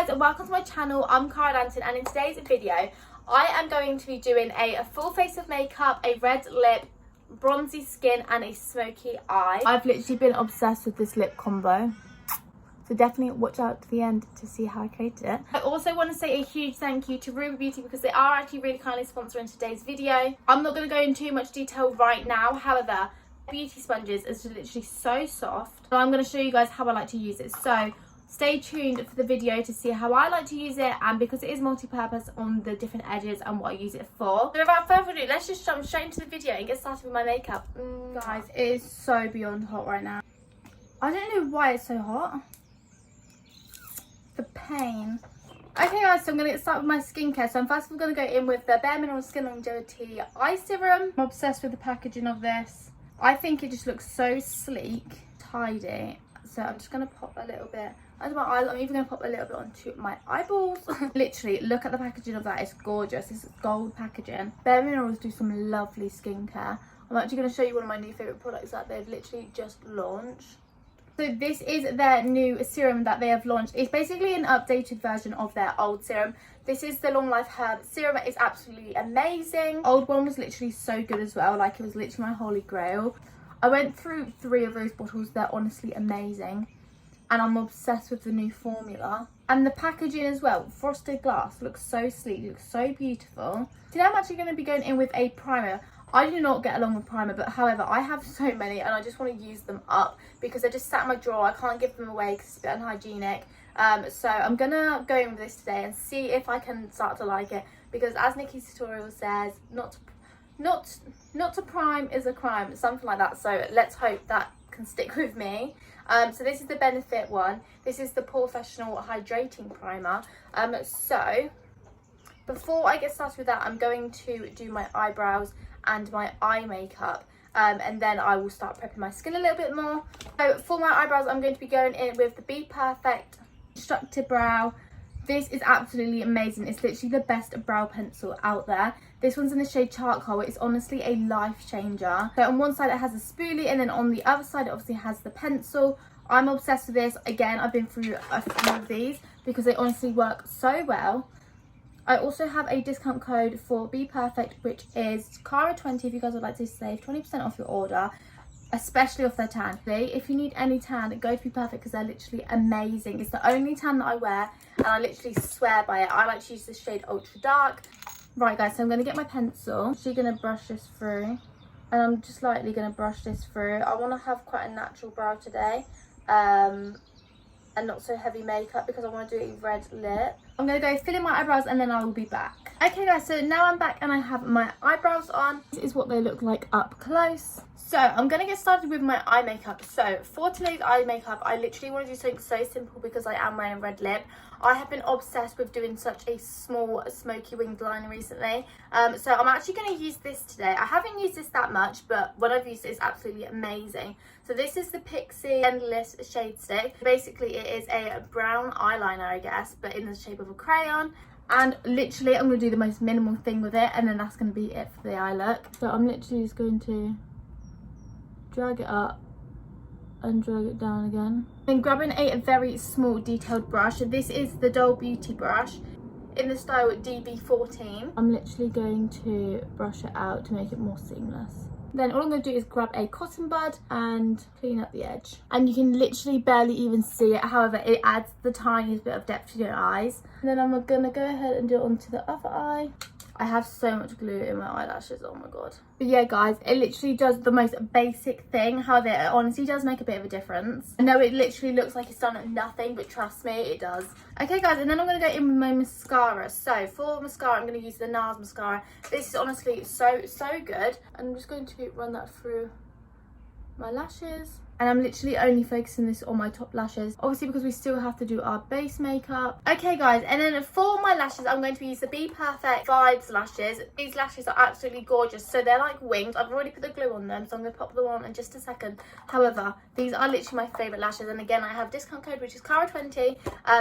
and welcome to my channel. I'm Caradowntonn, and in today's video I am going to be doing a full face of makeup, a red lip, bronzy skin and a smoky eye. I've literally been obsessed with this lip combo, so definitely watch out to the end to see how I created it. I also want to say a huge thank you to Ruby Beauty because they are actually really kindly sponsoring today's video. I'm not going to go into too much detail right now, however, beauty sponges is literally so soft. So I'm going to show you guys how I like to use it. So stay tuned for the video to see how I like to use it, and because it is multi-purpose on the different edges and what I use it for. So without further ado, let's just jump straight into the video and get started with my makeup. Guys, it is so beyond hot right now. I don't know why it's so hot. The pain. Okay guys, so I'm going to get started with my skincare. So I'm first of all going to go in with the Bare Minerals Skin Longevity Eye Serum. I'm obsessed with the packaging of this. I think it just looks so sleek, tidy. So I'm just going to pop a little bit under my eye. I'm even going to pop a little bit onto my eyeballs. Literally, look at the packaging of that. It's gorgeous. It's gold packaging. Bare Minerals do some lovely skincare. I'm actually going to show you one of my new favourite products that they've literally just launched. So this is their new serum that they have launched. It's basically an updated version of their old serum. This is the Long Life Herb serum. It's absolutely amazing. Old one was literally so good as well. Like, it was literally my holy grail. I went through 3 of those bottles. They're honestly amazing. And I'm obsessed with the new formula. And the packaging as well. Frosted glass. Looks so sleek. Looks so beautiful. Today I'm actually going to be going in with a primer. I do not get along with primer, but however, I have so many and I just want to use them up because they're just sat in my drawer. I can't give them away because it's a bit unhygienic. So I'm going to go in with this today and see if I can start to like it, because as Nikki's tutorial says, not to prime is a crime, something like that. So let's hope that can stick with me. So this is the Benefit one. This is the Professional Hydrating Primer. So before I get started with that, I'm going to do my eyebrows and my eye makeup, and then I will start prepping my skin a little bit more. So for my eyebrows, I'm going to be going in with the Be Perfect Constructed Brow. This is absolutely amazing. It's literally the best brow pencil out there. This one's in the shade Charcoal. It's honestly a life changer. So on one side it has a spoolie, and then on the other side it obviously has the pencil. I'm obsessed with this. Again, I've been through a few of these because they honestly work so well. I also have a discount code for Be Perfect, which is Caradowntonn if you guys would like to save 20% off your order, especially off their tan. If you need any tan, go to Be Perfect because they're literally amazing. It's the only tan that I wear and I literally swear by it. I like to use the shade Ultra Dark. Right guys, so I'm going to get my pencil. I'm actually going to brush this through, and I'm just lightly going to brush this through. I want to have quite a natural brow today, and not so heavy makeup because I want to do a red lip. I'm going to go fill in my eyebrows and then I will be back. Okay guys, so now I'm back and I have my eyebrows on. This is what they look like up close. So I'm going to get started with my eye makeup. So for today's eye makeup, I literally want to do something so simple because I am wearing a red lip. I have been obsessed with doing such a small smoky winged liner recently. So I'm actually going to use this today. I haven't used this that much, but when I've used it, it's absolutely amazing. So this is the Pixie Endless Shade Stick. Basically, it is a brown eyeliner, I guess, but in the shape of a crayon. And literally, I'm going to do the most minimal thing with it, and then that's going to be it for the eye look. So I'm literally just going to drag it up and drag it down again. Then grabbing a very small detailed brush. This is the Doll Beauty brush in the style DB14. I'm literally going to brush it out to make it more seamless. Then all I'm going to do is grab a cotton bud and clean up the edge. And you can literally barely even see it. However, it adds the tiniest bit of depth to your eyes. And then I'm going to go ahead and do it onto the other eye. I have so much glue in my eyelashes, oh my god. But yeah guys, it literally does the most basic thing. However, it honestly does make a bit of a difference. I know it literally looks like it's done nothing, but trust me, it does. Okay guys, and then I'm going to go in with my mascara. So for mascara, I'm going to use the NARS mascara. This is honestly so good. I'm just going to run that through my lashes. And I'm literally only focusing this on my top lashes, obviously because we still have to do our base makeup. Okay guys, and then for my lashes, I'm going to use the Be Perfect Vibes lashes. These lashes are absolutely gorgeous. So they're like winged. I've already put the glue on them, so I'm going to pop them on in just a second. However, these are literally my favourite lashes. And again, I have discount code, which is Caradowntonn.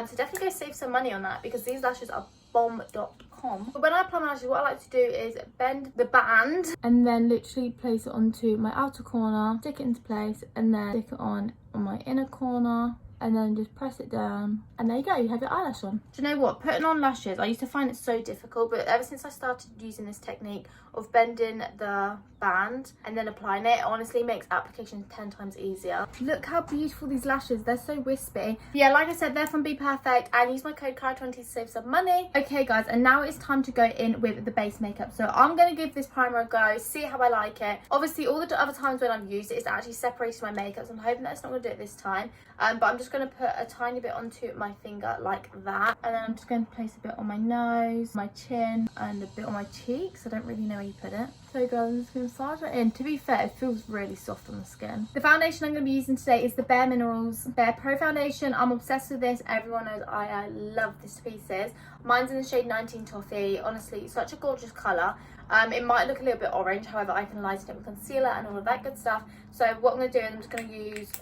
So definitely go save some money on that because these lashes are bomb.com. But when I apply my lashes, what I like to do is bend the band and then literally place it onto my outer corner, stick it into place, and then stick it on my inner corner. and then just press it down, and there you go, you have your eyelash on. Do you know what, putting on lashes, I used to find it so difficult, but ever since I started using this technique of bending the band and then applying it, honestly makes application 10 times easier. Look how beautiful these lashes, they're so wispy. Yeah, like I said, they're from Be Perfect, and use my code Caradowntonn to save some money. Okay guys, and now it's time to go in with the base makeup. So I'm going to give this primer a go, see how I like it. Obviously all the other times when I've used it, it's actually separated my makeup, so I'm hoping that it's not going to do it this time. But I'm just going to put a tiny bit onto my finger like that, and then I'm just going to place a bit on my nose, my chin, and a bit on my cheeks. I don't really know where you put it. So guys, I'm just going to massage it in. To be fair, it feels really soft on the skin. The foundation I'm going to be using today is the Bare Minerals Bare Pro Foundation. I'm obsessed with this. Everyone knows I love this to pieces. Mine's in the shade 19 Toffee. Honestly, it's such a gorgeous colour. It might look a little bit orange, however I can lighten it with concealer and all of that good stuff. So what I'm going to do is I'm just going to use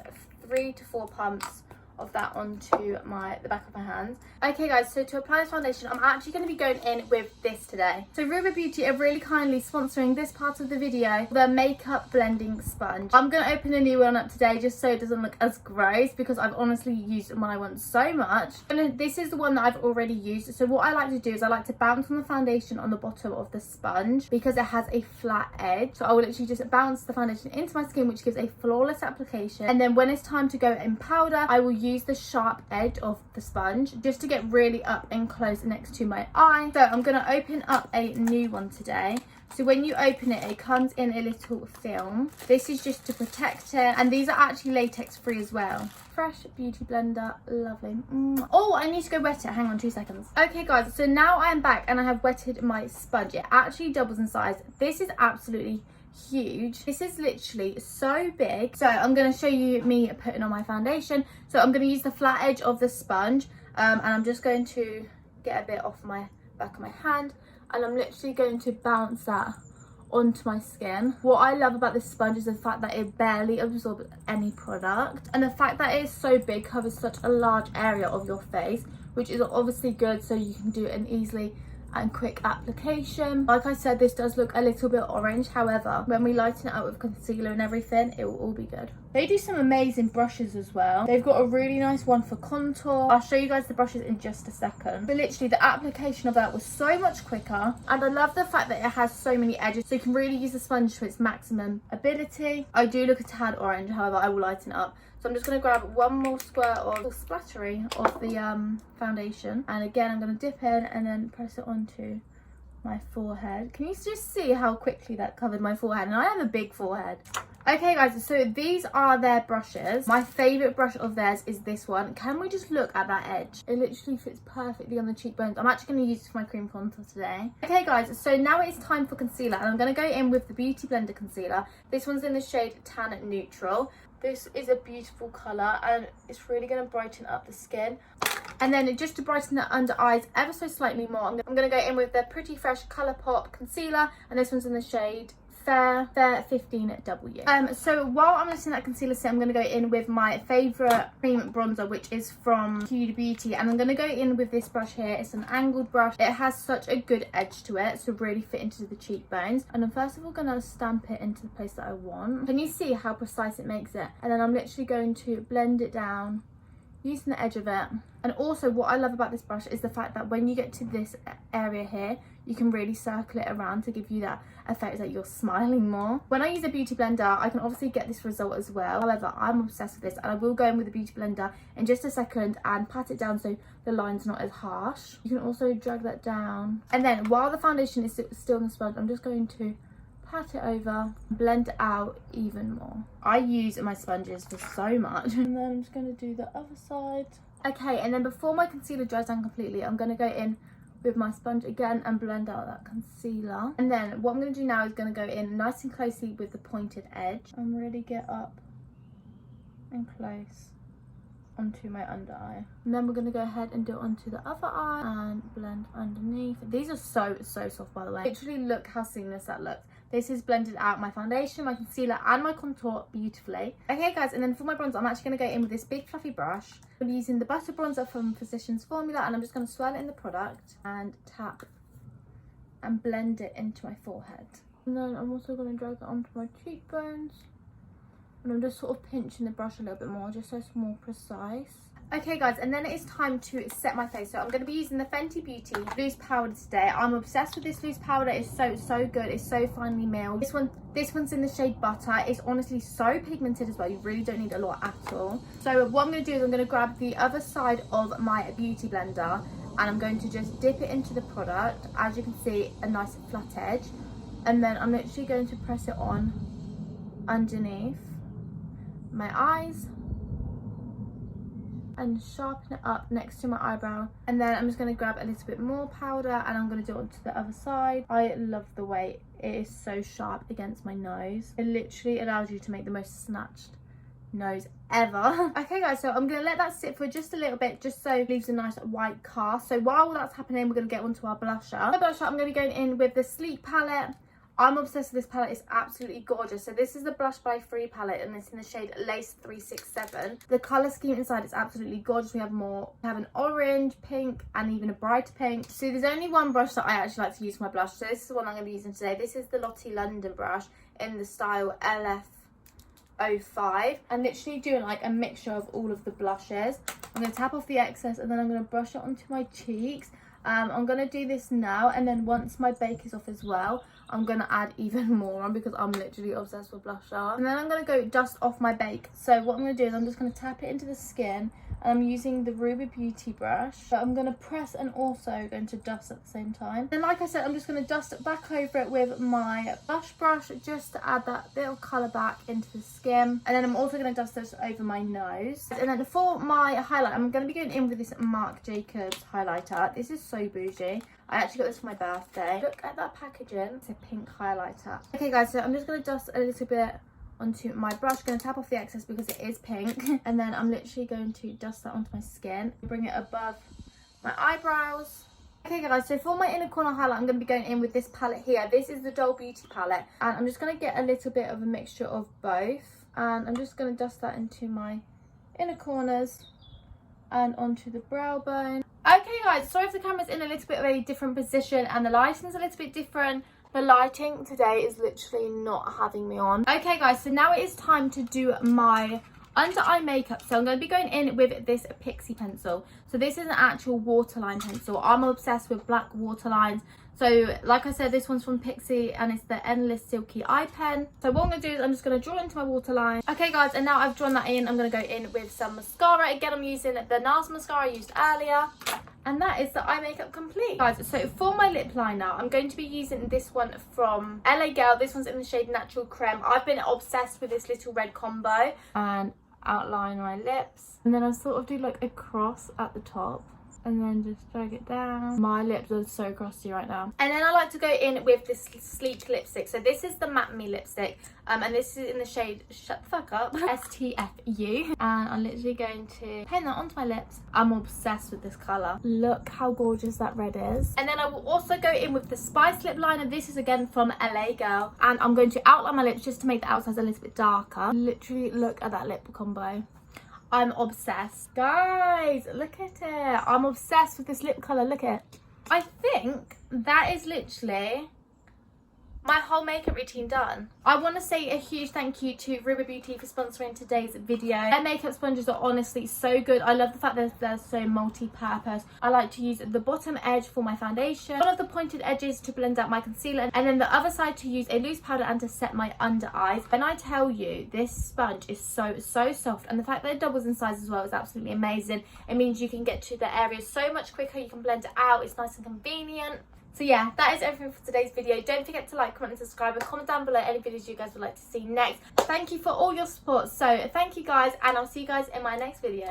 3 to 4 pumps of that onto the back of my hands. Okay guys, so to apply this foundation, I'm actually going to be going in with this today. So Ruby Beauty are really kindly sponsoring this part of the video, the makeup blending sponge. I'm going to open a new one up today just so it doesn't look as gross, because I've honestly used my one so much. And this is the one that I've already used. So what I like to do is I like to bounce on the foundation on the bottom of the sponge because it has a flat edge. So I will literally just bounce the foundation into my skin, which gives a flawless application. And then when it's time to go in powder, I will use the sharp edge of the sponge just to get really up and close next to my eye. So I'm going to open up a new one today. So when you open it, it comes in a little film. This is just to protect it, and these are actually latex free as well. Fresh beauty blender, lovely. Oh, I need to go wet it. Hang on 2 seconds. Okay guys, so now I am back and I have wetted my sponge. It actually doubles in size. This is absolutely huge. This is literally so big. So I'm going to show you me putting on my foundation. So I'm going to use the flat edge of the sponge, and I'm just going to get a bit off my back of my hand, and I'm literally going to bounce that onto my skin. What I love about this sponge is the fact that it barely absorbs any product, and the fact that it is so big, covers such a large area of your face, which is obviously good, so you can do an easily and quick application. Like I said, this does look a little bit orange, however when we lighten it up with concealer and everything, it will all be good. They do some amazing brushes as well. They've got a really nice one for contour. I'll show you guys the brushes in just a second, but literally the application of that was so much quicker, and I love the fact that it has so many edges, so you can really use the sponge to its maximum ability. I do look a tad orange, however I will lighten it up. So I'm just going to grab one more squirt of splattery of the foundation, and again I'm going to dip in and then press it onto my forehead. Can you just see how quickly that covered my forehead? And I have a big forehead. Okay guys, so these are their brushes. My favourite brush of theirs is this one. Can we just look at that edge? It literally fits perfectly on the cheekbones. I'm actually going to use it for my cream contour today. Okay guys, so now it's time for concealer, and I'm going to go in with the Beauty Blender concealer. This one's in the shade Tan Neutral. This is a beautiful colour, and it's really going to brighten up the skin. And then just to brighten the under eyes ever so slightly more, I'm going to go in with the Pretty Fresh Colourpop concealer, and this one's in the shade Fair 15W. So while I'm letting that concealer sit, I'm going to go in with my favourite cream bronzer, which is from Huda Beauty, and I'm going to go in with this brush here. It's an angled brush. It has such a good edge to it, so really fit into the cheekbones. And I'm first of all going to stamp it into the place that I want. Can you see how precise it makes it? And then I'm literally going to blend it down using the edge of it. And also what I love about this brush is the fact that when you get to this area here, you can really circle it around to give you that effect that you're smiling more. When I use a beauty blender, I can obviously get this result as well. However, I'm obsessed with this, and I will go in with a beauty blender in just a second and pat it down so the line's not as harsh. You can also drag that down. And then while the foundation is still on the sponge, I'm just going to pat it over, blend it out even more. I use my sponges for so much. And then I'm just going to do the other side. Okay, and then before my concealer dries down completely, I'm going to go in with my sponge again and blend out that concealer. And then what I'm going to do now is going to go in nice and closely with the pointed edge and really get up and close onto my under eye. And then we're going to go ahead and do it onto the other eye and blend underneath. These are so soft, by the way. Literally look how seamless that looks. This has blended out my foundation, my concealer and my contour beautifully. Okay guys, and then for my bronzer, I'm actually going to go in with this big fluffy brush. I'm using the Butter Bronzer from Physicians Formula, and I'm just going to swirl it in the product and tap and blend it into my forehead. And then I'm also going to drag it onto my cheekbones. And I'm just sort of pinching the brush a little bit more, just so it's more precise. Okay guys, and then it is time to set my face. So I'm going to be using the Fenty Beauty loose powder today. I'm obsessed with this loose powder. It's so good. It's so finely milled. This one's in the shade Butter. It's honestly so pigmented as well. You really don't need a lot at all. So what I'm going to do is I'm going to grab the other side of my beauty blender and I'm going to just dip it into the product. As you can see, a nice flat edge. And then I'm literally going to press it on underneath my eyes and sharpen it up next to my eyebrow. And then I'm just going to grab a little bit more powder and I'm going to do it onto the other side. I love the way it is so sharp against my nose. It literally allows you to make the most snatched nose ever. Okay guys, so I'm going to let that sit for just a little bit, just so it leaves a nice white cast. So while that's happening, we're going to get onto our blusher. For blusher, I'm going to be going in with the Sleek palette. I'm obsessed with this palette. It's absolutely gorgeous. So this is the Blush by Free palette and it's in the shade Lace 367. The colour scheme inside is absolutely gorgeous. We have an orange, pink and even a brighter pink. So there's only one brush that I actually like to use for my blush. So this is the one I'm going to be using today. This is the Lottie London brush in the style LF05. And literally doing like a mixture of all of the blushes. I'm going to tap off the excess and then I'm going to brush it onto my cheeks. I'm going to do this now and then once my bake is off as well, I'm going to add even more on because I'm literally obsessed with blusher. And then I'm going to go dust off my bake. So what I'm going to do is I'm just going to tap it into the skin. And I'm using the Ruby Beauty brush. But I'm going to press and also going to dust at the same time. And like I said, I'm just going to dust it back over it with my blush brush just to add that little colour back into the skin. And then I'm also going to dust this over my nose. And then for my highlight, I'm going to be going in with this Marc Jacobs highlighter. This is so bougie. I actually got this for my birthday. Look at that packaging. It's a pink highlighter. Okay guys, so I'm just going to dust a little bit onto my brush. Going to tap off the excess because it is pink. And then I'm literally going to dust that onto my skin. Bring it above my eyebrows. Okay guys, so for my inner corner highlight, I'm going to be going in with this palette here. This is the Doll Beauty palette. And I'm just going to get a little bit of a mixture of both. And I'm just going to dust that into my inner corners and onto the brow bone. Okay guys, sorry if the camera's in a little bit of a different position and the lighting's a little bit different. The lighting today is literally not having me on. Okay guys, so now it is time to do my under eye makeup. So I'm going to be going in with this Pixie pencil. So this is an actual waterline pencil. I'm obsessed with black waterlines. So like I said, this one's from Pixie and it's the Endless Silky Eye Pen. So what I'm going to do is I'm just going to draw into my waterline. Okay guys, and now I've drawn that in, I'm going to go in with some mascara. Again, I'm using the NARS mascara I used earlier. And that is the eye makeup complete. Guys, so for my lip liner, I'm going to be using this one from LA Girl. This one's in the shade Natural Creme. I've been obsessed with this little red combo. And outline my lips. And then I sort of do like a cross at the top. And then just drag it down. My lips are so crusty right now. And then I like to go in with this Sleek lipstick. So this is the Matte Me lipstick. And this is in the shade, shut the fuck up, STFU. And I'm literally going to paint that onto my lips. I'm obsessed with this colour. Look how gorgeous that red is. And then I will also go in with the Spice lip liner. This is again from LA Girl. And I'm going to outline my lips just to make the outsides a little bit darker. Literally look at that lip combo. I'm obsessed. Guys, look at it. I'm obsessed with this lip colour. Look at it. I think that is literally my whole makeup routine done. I want to say a huge thank you to Ruby Beauty for sponsoring today's video. Their makeup sponges are honestly so good. I love the fact that they're so multi-purpose. I like to use the bottom edge for my foundation, one of the pointed edges to blend out my concealer, and then the other side to use a loose powder and to set my under eyes. When I tell you, this sponge is so soft, and the fact that it doubles in size as well is absolutely amazing. It means you can get to the area so much quicker. You can blend it out. It's nice and convenient. So yeah, that is everything for today's video. Don't forget to like, comment and subscribe, and comment down below any videos you guys would like to see next. Thank you for all your support. So thank you guys, and I'll see you guys in my next video.